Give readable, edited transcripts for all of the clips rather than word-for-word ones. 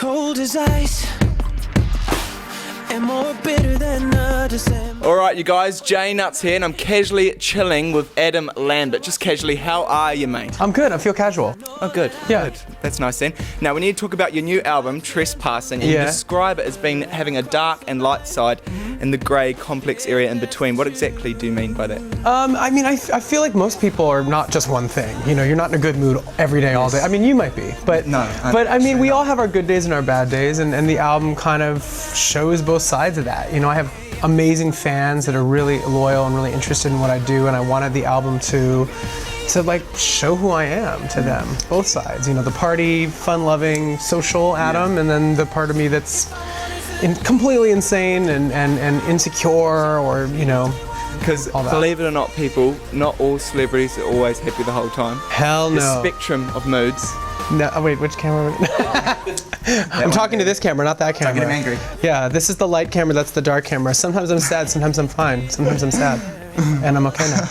cold as ice and more bitter than a December. Alright you guys, Jay Nuts here and I'm casually chilling with Adam Lambert. Just casually, how are you, mate? I'm good, I feel casual. Oh good, Yeah. good. That's nice then. Now we need to talk about your new album, Trespassing, and you describe it as being having a dark and light side in the grey complex area in between. What exactly do you mean by that? I mean, I feel like most people are not just one thing. You know, you're not in a good mood every day, all day. I mean, you might be, but I mean, we all have our good days and our bad days, and the album kind of shows both sides of that. You know, I have amazing fans that are really loyal and really interested in what I do, and I wanted the album to like show who I am to them, both sides. You know, the party, fun-loving, social Adam, and then the part of me that's completely insane and insecure, or you know. Because believe it or not, people, not all celebrities are always happy the whole time. Hell no. The spectrum of moods. No, wait, which camera? I'm talking to this camera, not that camera. I'm getting angry. Yeah, this is the light camera, that's the dark camera. Sometimes I'm sad, sometimes I'm fine, sometimes I'm sad. And I'm okay now.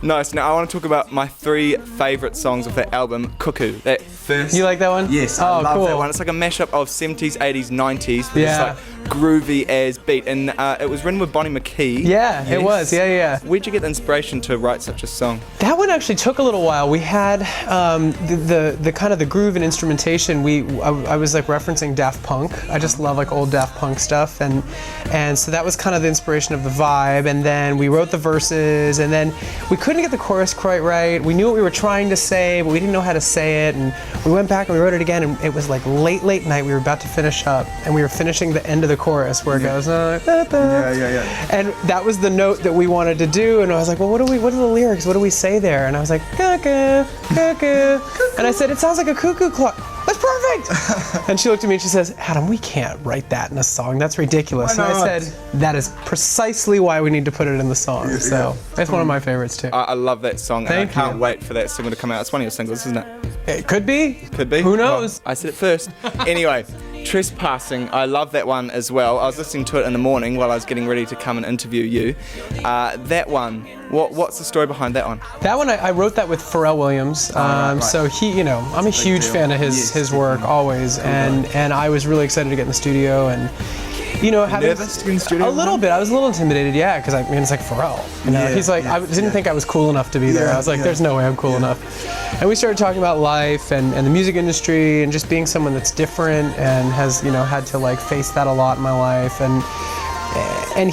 Nice. Now I want to talk about my 3 favourite songs of that album, Cuckoo. That first. You like that one? Yes, I love that one. It's like a mashup of 70s, 80s, 90s. With this like groovy as beat, and it was written with Bonnie McKee. Yeah, it was. Yeah. Where'd you get the inspiration to write such a song? That one actually took a little while. We had the kind of the groove and instrumentation. I was like referencing Daft Punk. I just love like old Daft Punk stuff, and so that was kind of the inspiration of the vibe. And then we wrote the verses, and then we couldn't get the chorus quite right. We knew what we were trying to say, but we didn't know how to say it. And we went back and we wrote it again, and it was like late night. We were about to finish up, and we were finishing the end of the chorus where it goes, da, da. And that was the note that we wanted to do. And I was like, well, what are the lyrics? What do we say there? And I was like, cuckoo, cuckoo. And I said, it sounds like a cuckoo clock. That's perfect! And she looked at me and she says, Adam, we can't write that in a song. That's ridiculous. And I said, that is precisely why we need to put it in the song. So it's one of my favorites too. I love that song. Thank and I can't wait for that single to come out. It's one of your singles, isn't it? It could be. Could be. Who knows? Well, I said it first. Anyway. Trespassing, I love that one as well. I was listening to it in the morning while I was getting ready to come and interview you. That one, what's the story behind that one? That one, I wrote that with Pharrell Williams. Right. So he, you know, I'm a huge fan of his work always, and I was really excited to get in the studio and. You know, nervous to get in the studio? A little bit. I was a little intimidated, yeah, because I mean, it's like Pharrell. You know, he's like, I didn't think I was cool enough to be there. I was like, there's no way I'm cool enough. And we started talking about life and the music industry and just being someone that's different and has, you know, had to like face that a lot in my life. And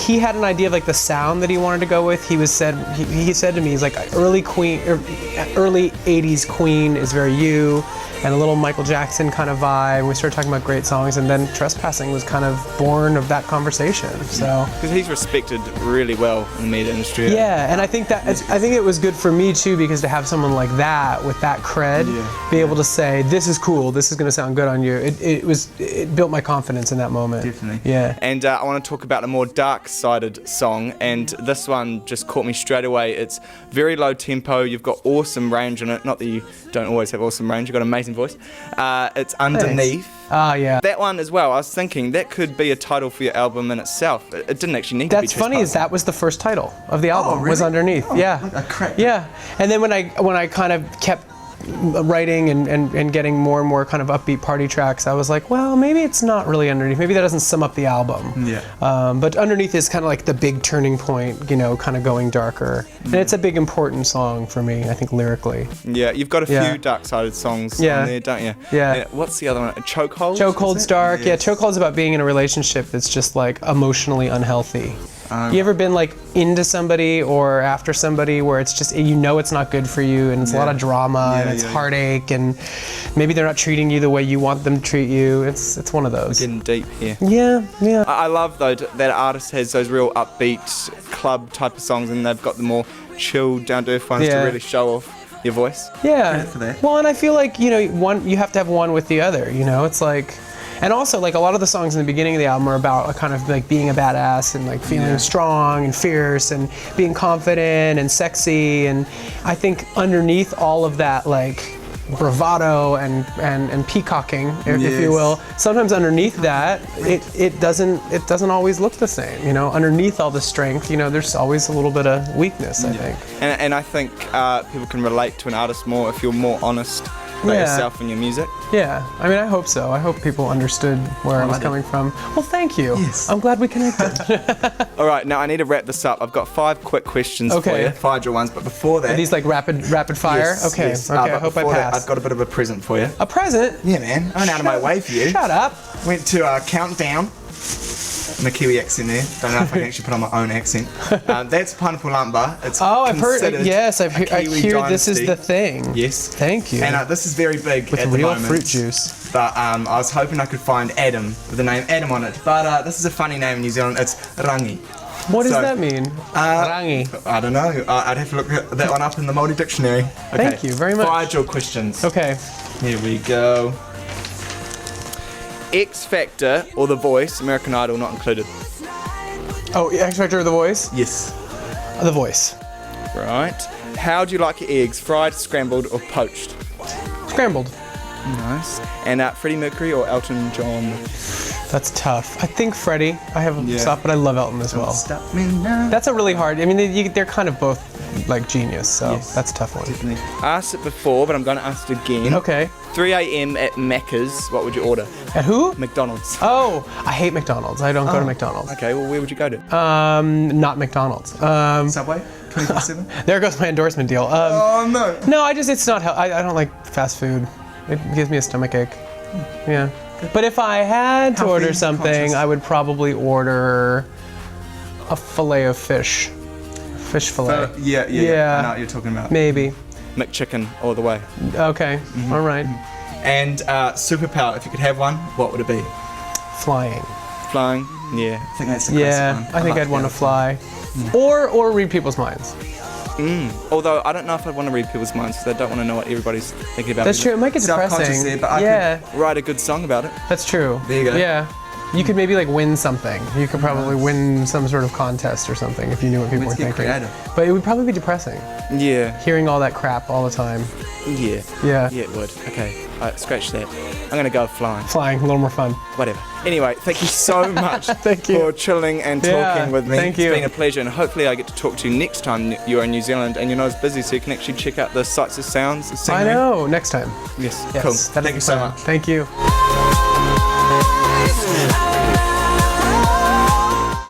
he had an idea of like the sound that he wanted to go with. He said to me, he's like, early 80s Queen is very you, and a little Michael Jackson kind of vibe. We started talking about great songs, and then Trespassing was kind of born of that conversation. So because he's respected really well in the media industry. Yeah, and I think it was good for me too, because to have someone like that with that cred, be able to say, this is cool, this is going to sound good on you. It built my confidence in that moment. Definitely. Yeah. And I want to talk about a more dark-sided song, and this one just caught me straight away. It's very low tempo. You've got awesome range in it. Not that you don't always have awesome range. You've got an amazing voice. It's Underneath. Yeah. That one as well. I was thinking that could be a title for your album in itself. It didn't actually need to be. That's funny. Is that was the first title of the album? Really? Was Underneath. Yeah. And then when I kind of kept writing and getting more and more kind of upbeat party tracks, I was like, well, maybe it's not really Underneath. Maybe that doesn't sum up the album. But Underneath is kind of like the big turning point, you know, kind of going darker. And it's a big important song for me, I think, lyrically. Yeah, you've got a few dark-sided songs on there, don't you? Yeah. What's the other one? Chokehold? Chokehold's dark. Yes. Yeah, Chokehold's about being in a relationship that's just like emotionally unhealthy. You ever been like into somebody or after somebody where it's just, you know, it's not good for you, and it's a lot of drama and it's heartache, and maybe they're not treating you the way you want them to treat you. It's one of those. We're getting deep here. Yeah. I love though that artist has those real upbeat club type of songs, and they've got the more chilled, down to earth ones to really show off your voice. Yeah. Well, and I feel like, you know, you have to have one with the other. You know, it's like. And also, like, a lot of the songs in the beginning of the album are about kind of like being a badass and like feeling strong and fierce and being confident and sexy. And I think underneath all of that, like, bravado and peacocking, if you will, sometimes underneath that, it doesn't always look the same. You know, underneath all the strength, you know, there's always a little bit of weakness, I think. And I think people can relate to an artist more if you're more honest about Yeah. yourself and your music. Yeah, I mean, I hope so. I hope people understood where I was coming from. Well, thank you. Yes. I'm glad we connected. All right, now I need to wrap this up. I've got 5 quick questions for Okay. you, 5 draw ones, but before that... Are these like rapid fire? Yes, Okay, yes. okay, I but hope I before that, pass. I've got a bit of a present for you. A present? Yeah, man. I went out of my way for you. Shut up. Went to Countdown. My Kiwi accent there. Don't know if I can actually put on my own accent. That's pineapple lumber. It's Oh, I've heard. considered Yes, I a hear Kiwi this is dynasty. the thing. Yes. Thank you. And this is very big With at the real moment. fruit juice. But I was hoping I could find Adam with the name Adam on it. But this is a funny name in New Zealand. It's Rangi. What does So, that mean? Rangi. I don't know. I'd have to look that one up in the Māori dictionary. Okay. Thank you very much. 5 draw questions. Okay. Here we go. X Factor or The Voice, American Idol not included. Oh, X Factor or The Voice? Yes. The Voice. Right. How do you like your eggs? Fried, scrambled, or poached? Scrambled. Nice. And Freddie Mercury or Elton John? That's tough. I think Freddie. I have Yeah. stuff, but I love Elton as well. Stop me now. That's a really hard. I mean, they're kind of both like genius, so Yes. that's a tough one. I asked it before, but I'm going to ask it again. Okay. 3 a.m. at Macca's, what would you order? At who? McDonald's. Oh, I hate McDonald's. I don't go to McDonald's. Okay, well, where would you go to? Not McDonald's. Subway? 24/7? There goes my endorsement deal. Oh, no. No, it's not. I don't like fast food. It gives me a stomach ache. Yeah. But if I had to Healthy, order something, conscious. I would probably order a fillet of fish. Fish fillet. Yeah. Yeah. I know what you're talking about. Maybe. McChicken all the way. Okay. All right. And superpower, if you could have one, what would it be? Flying. Flying? Yeah. I think that's the Yeah, classic one. I think like I'd want to that. fly. Or read people's minds. Although I don't know if I'd want to read people's minds because I don't want to know what everybody's thinking about That's me. true. It might get Self-conscious depressing. there, but I Yeah. could write a good song about it. That's true. There you go. Yeah. You could maybe like win something. You could probably win some sort of contest or something if you knew what people Let's were get thinking. creative. But it would probably be depressing, Yeah. hearing all that crap all the time. Yeah. Yeah. Yeah, it would. Okay. Scratch that. I'm going to go flying. Flying, a little more fun. Whatever. Anyway, thank you so much Thank you. for chilling and Yeah, talking with me. thank you. It's been a pleasure, and hopefully I get to talk to you next time you're in New Zealand and you're not as busy, so you can actually check out the sights and sounds. The I scenery. know. Next time. Yes. Yes, Cool. that'll Thank be you so fun. much. Thank you. I